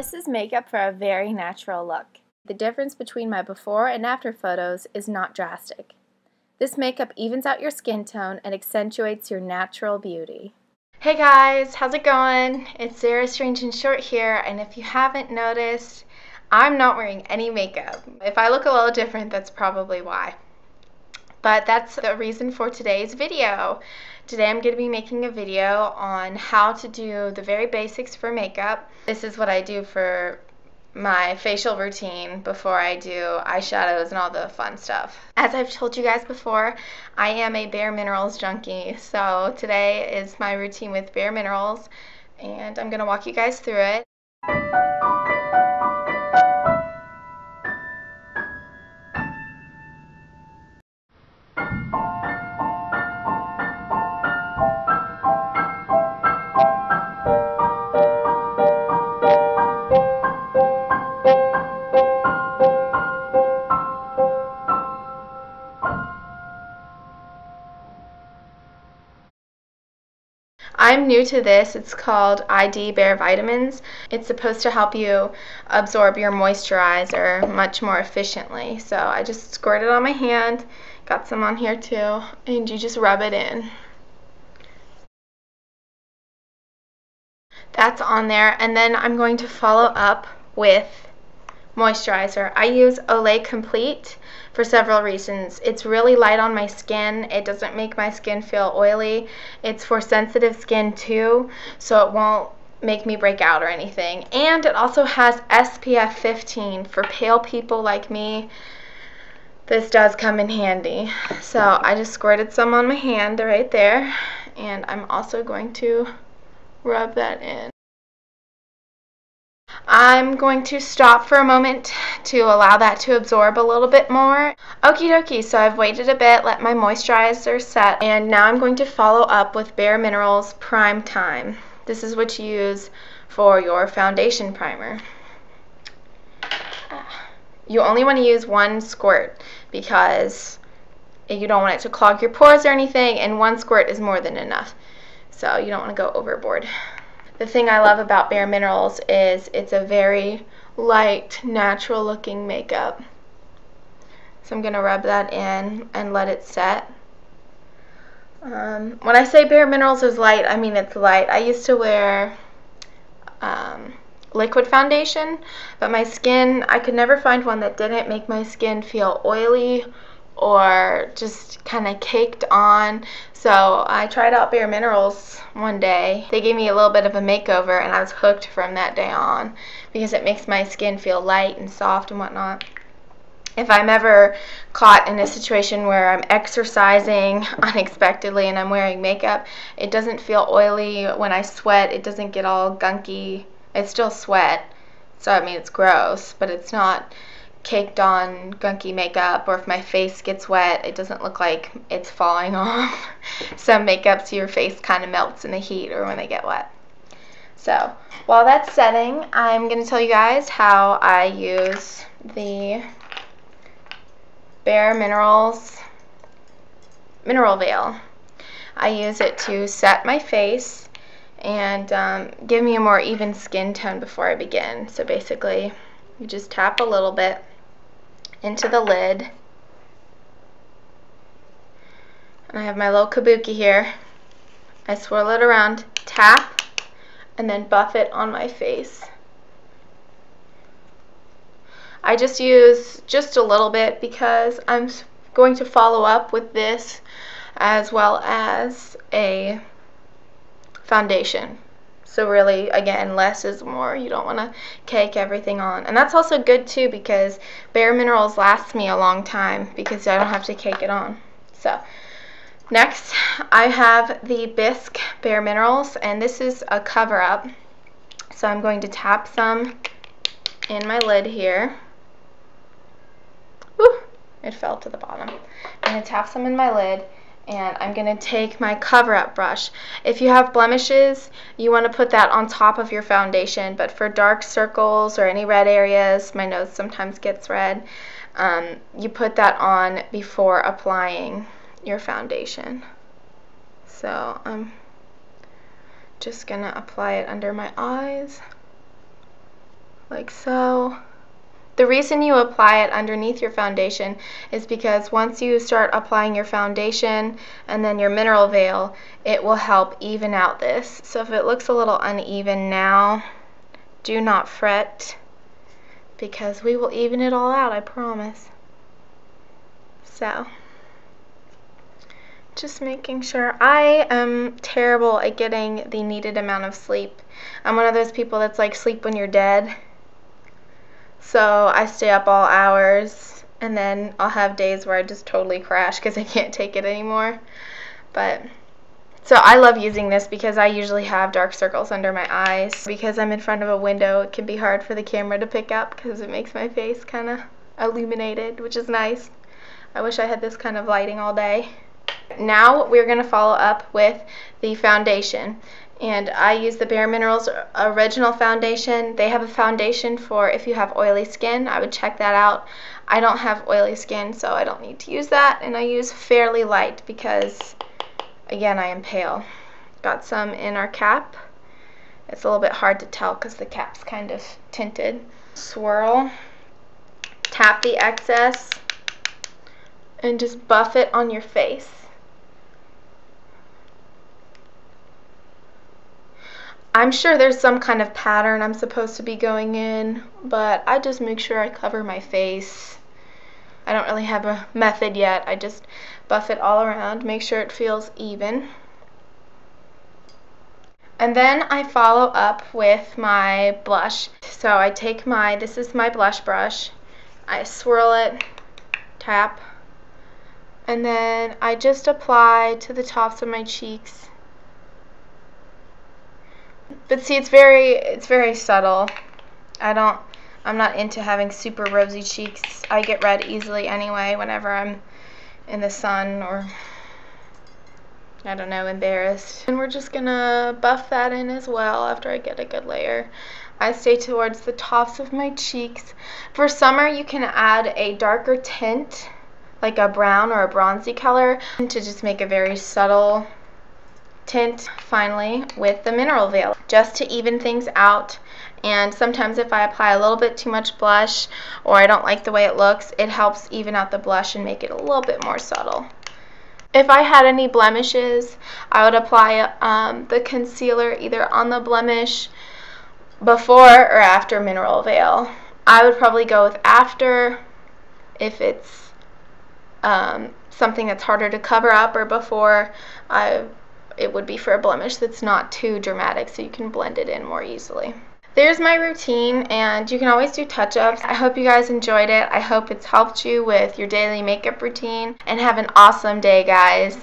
This is makeup for a very natural look. The difference between my before and after photos is not drastic. This makeup evens out your skin tone and accentuates your natural beauty. Hey guys, how's it going? It's SarahStrangeAndShort here, and if you haven't noticed, I'm not wearing any makeup. If I look a little different, that's probably why. But that's the reason for today's video. Today I'm going to be making a video on how to do the very basics for makeup. This is what I do for my facial routine before I do eyeshadows and all the fun stuff. As I've told you guys before, I am a Bare Minerals junkie, so today is my routine with Bare Minerals, and I'm going to walk you guys through it. I'm new to this. It's called ID Bare Vitamins. It's supposed to help you absorb your moisturizer much more efficiently. So I just squirt it on my hand, got some on here too, and you just rub it in. That's on there, and then I'm going to follow up with moisturizer. I use Olay Complete for several reasons. It's really light on my skin. It doesn't make my skin feel oily. It's for sensitive skin too, so it won't make me break out or anything. And it also has SPF 15 for pale people like me. This does come in handy. So I just squirted some on my hand right there, and I'm also going to rub that in. I'm going to stop for a moment to allow that to absorb a little bit more. Okie dokie, so I've waited a bit, let my moisturizer set, and now I'm going to follow up with Bare Minerals Prime Time. This is what you use for your foundation primer. You only want to use one squirt because you don't want it to clog your pores or anything, and one squirt is more than enough. So you don't want to go overboard. The thing I love about Bare Minerals is it's a very light, natural looking makeup. So I'm going to rub that in and let it set. When I say Bare Minerals is light, I mean it's light. I used to wear liquid foundation, but my skin, I could never find one that didn't make my skin feel oily or just kind of caked on. So I tried out Bare Minerals one day. They gave me a little bit of a makeover, and I was hooked from that day on because it makes my skin feel light and soft and whatnot. If I'm ever caught in a situation where I'm exercising unexpectedly and I'm wearing makeup, it doesn't feel oily. When I sweat, it doesn't get all gunky. It's still sweat, so I mean it's gross, but it's not caked on gunky makeup. Or if my face gets wet, it doesn't look like it's falling off. Some makeups, your face kind of melts in the heat or when they get wet. So while that's setting, I'm going to tell you guys how I use the Bare Minerals Mineral Veil. I use it to set my face and give me a more even skin tone before I begin. So basically, you just tap a little bit into the lid, and I have my little kabuki here. I swirl it around, tap, and then buff it on my face. I just use just a little bit because I'm going to follow up with this as well as a foundation. So really, again, less is more. You don't want to cake everything on. And that's also good too because Bare Minerals lasts me a long time because I don't have to cake it on. So next, I have the Bisque Bare Minerals, and this is a cover-up. So I'm going to tap some in my lid here. Whew, it fell to the bottom. I'm going to tap some in my lid, and I'm going to take my cover-up brush. If you have blemishes, you want to put that on top of your foundation, but for dark circles or any red areas, my nose sometimes gets red, you put that on before applying your foundation. So I'm just going to apply it under my eyes. like so. The reason you apply it underneath your foundation is because once you start applying your foundation and then your mineral veil, it will help even out this. So if it looks a little uneven now, do not fret, because we will even it all out, I promise. So, just making sure. I am terrible at getting the needed amount of sleep. I'm one of those people that's like, sleep when you're dead. So I stay up all hours, and then I'll have days where I just totally crash because I can't take it anymore. But so I love using this because I usually have dark circles under my eyes. Because I'm in front of a window, it can be hard for the camera to pick up because it makes my face kind of illuminated, which is nice. I wish I had this kind of lighting all day. Now we're going to follow up with the foundation. And I use the Bare Minerals Original Foundation. They have a foundation for if you have oily skin. I would check that out. I don't have oily skin, so I don't need to use that. And I use Fairly Light because, again, I am pale. Got some in our cap. It's a little bit hard to tell because the cap's kind of tinted. Swirl. Tap the excess. And just buff it on your face. I'm sure there's some kind of pattern I'm supposed to be going in, but I just make sure I cover my face. I don't really have a method yet. I just buff it all around, make sure it feels even. And then I follow up with my blush. So I take this is my blush brush. I swirl it, tap, and then I just apply to the tops of my cheeks. But see, it's very subtle. I'm not into having super rosy cheeks. I get red easily anyway whenever I'm in the sun or, I don't know, embarrassed. And we're just gonna buff that in as well after I get a good layer. I stay towards the tops of my cheeks. For summer, you can add a darker tint, like a brown or a bronzy color, to just make a very subtle tint. Finally, with the mineral veil, just to even things out. And sometimes if I apply a little bit too much blush or I don't like the way it looks, it helps even out the blush and make it a little bit more subtle. If I had any blemishes, I would apply the concealer either on the blemish before or after mineral veil. I would probably go with after if it's something that's harder to cover up, or before it would be for a blemish that's not too dramatic, so you can blend it in more easily. There's my routine, and you can always do touch-ups. I hope you guys enjoyed it. I hope it's helped you with your daily makeup routine, and have an awesome day, guys.